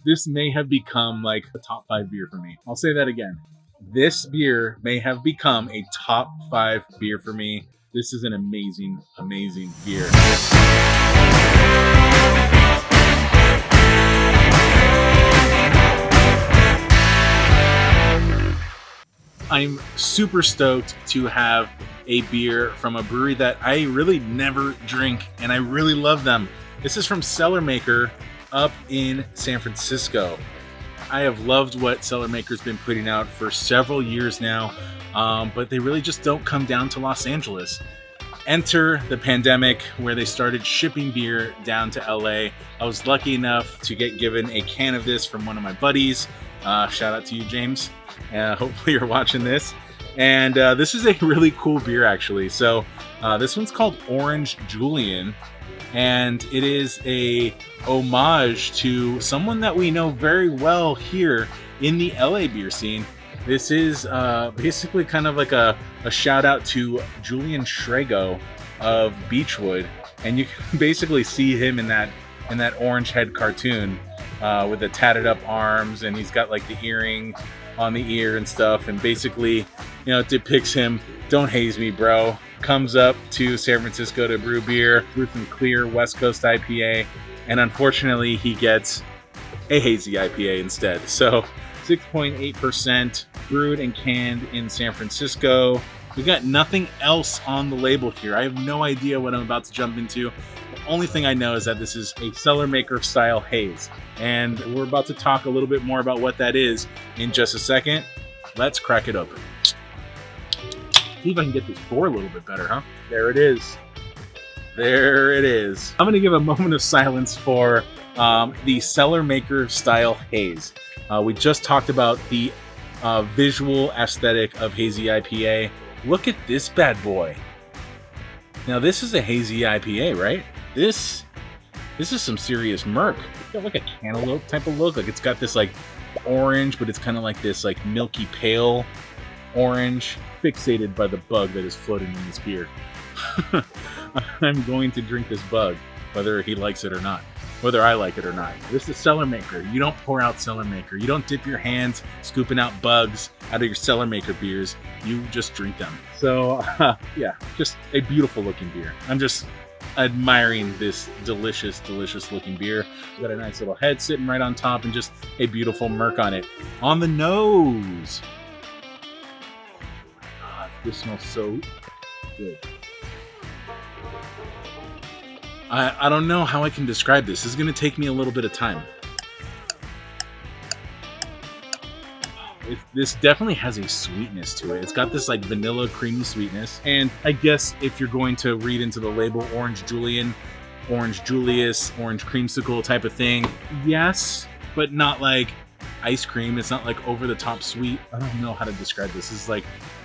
This may have become like a top 5 beer for me. I'll say that again. This beer may have become a top 5 beer for me. This is an amazing, amazing beer. I'm super stoked to have a beer from a brewery that I really never drink, and I really love them. This is from Cellarmaker up in San Francisco. I have loved what Cellarmaker's been putting out for several years now, but they really just don't come down to Los Angeles. Enter the pandemic, where they started shipping beer down to LA. I was lucky enough to get given a can of this from one of my buddies. Shout out to you, James. Hopefully you're watching this. And this is a really cool beer, actually. So this one's called Orange Julian, and it is a homage to someone that we know very well here in the LA beer scene. This is basically kind of like a shout out to Julian Shrago of Beachwood, and you can basically see him in that orange head cartoon with the tatted up arms, and he's got like the earring on the ear and stuff, and basically, you know, it depicts him. Don't haze me, bro. Comes up to San Francisco to brew beer, brew some clear West Coast IPA, and unfortunately he gets a Hazy IPA instead. So 6.8% brewed and canned in San Francisco. We got nothing else on the label here. I have no idea what I'm about to jump into. The only thing I know is that this is a Cellarmaker-style haze, and we're about to talk a little bit more about what that is in just a second. Let's crack it open. See if I can get this pour a little bit better, huh? There it is. There it is. I'm going to give a moment of silence for the Cellarmaker-style haze. We just talked about the visual aesthetic of Hazy IPA. Look at this bad boy. Now this is a Hazy IPA, right? This is some serious murk. It's got like a cantaloupe type of look. Like it's got this like orange, but it's kind of like this like milky pale orange. Fixated by the bug that is floating in this beer. I'm going to drink this bug, whether he likes it or not. Whether I like it or not. This is Cellarmaker. You don't pour out Cellarmaker. You don't dip your hands scooping out bugs out of your Cellarmaker beers. You just drink them. So, yeah, just a beautiful looking beer. I'm just admiring this delicious, delicious looking beer. Got a nice little head sitting right on top and just a beautiful murk on it. On the nose. God, this smells so good. I don't know how I can describe this. This is going to take me a little bit of time. This definitely has a sweetness to it. It's got this like vanilla creamy sweetness. And I guess if you're going to read into the label Orange Julian, Orange Julius, Orange Creamsicle type of thing, yes, but not like ice cream. It's not like over the top sweet. I don't know how to describe this. It's like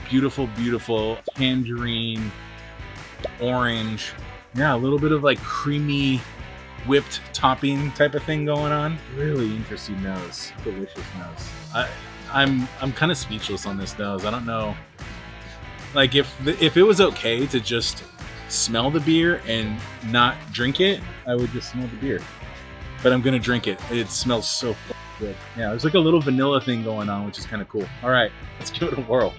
beautiful, beautiful tangerine, orange. Yeah, a little bit of like creamy whipped topping type of thing going on. Really interesting nose. Delicious nose. I'm kind of speechless on this nose. I don't know. Like if it was okay to just smell the beer and not drink it, I would just smell the beer. But I'm gonna drink it. It smells so good. Yeah, there's like a little vanilla thing going on, which is kind of cool. All right, let's give it a whirl.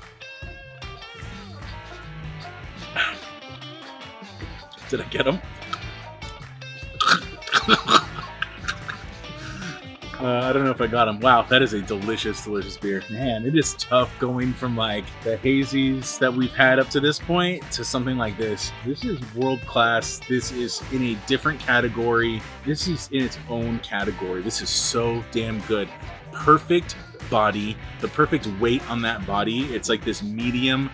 Did I get him? I don't know if I got him. Wow, that is a delicious, delicious beer. Man, it is tough going from like the hazies that we've had up to this point to something like this. This is world class. This is in a different category. This is in its own category. This is so damn good. Perfect body, the perfect weight on that body. It's like this medium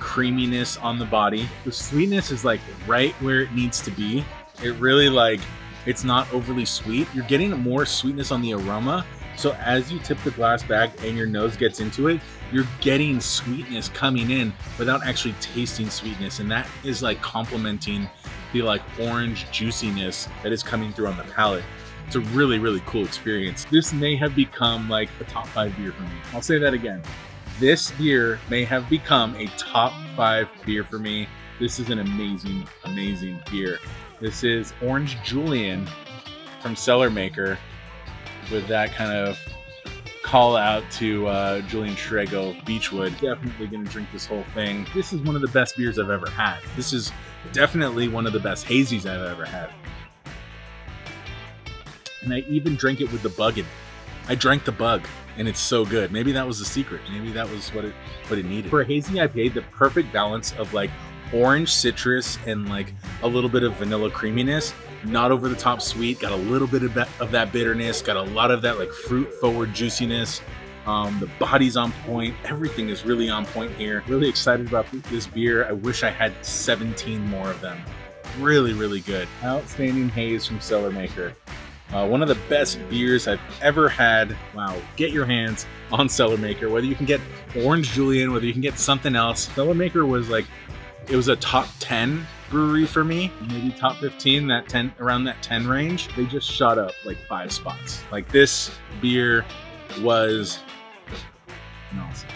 creaminess on the body. The sweetness is like right where it needs to be. It really like, it's not overly sweet. You're getting more sweetness on the aroma. So as you tip the glass back and your nose gets into it, you're getting sweetness coming in without actually tasting sweetness. And that is like complementing the like orange juiciness that is coming through on the palate. It's a really, really cool experience. This may have become like a top 5 beer for me. I'll say that again. This beer may have become a top 5 beer for me. This is an amazing, amazing beer. This is Orange Julian from Cellarmaker. with that kind of call out to Julian Shrago Beachwood. Definitely gonna drink this whole thing. This is one of the best beers I've ever had. This is definitely one of the best hazies I've ever had. And I even drank it with the bug in it. I drank the bug, and it's so good. Maybe that was the secret. Maybe that was what it needed. For a hazy IPA, the perfect balance of like orange citrus and like a little bit of vanilla creaminess, not over the top sweet, got a little bit of that bitterness, got a lot of that like fruit forward juiciness. The body's on point. Everything is really on point here. Really excited about this beer. I wish I had 17 more of them. Really, really good. Outstanding haze from Cellarmaker. One of the best beers I've ever had. Wow, get your hands on Cellarmaker. Whether you can get Orange Julian, whether you can get something else. Cellarmaker was like, it was a top 10 brewery for me, maybe top 15, that 10, around that 10 range. They just shot up like 5 spots. Like this beer was awesome.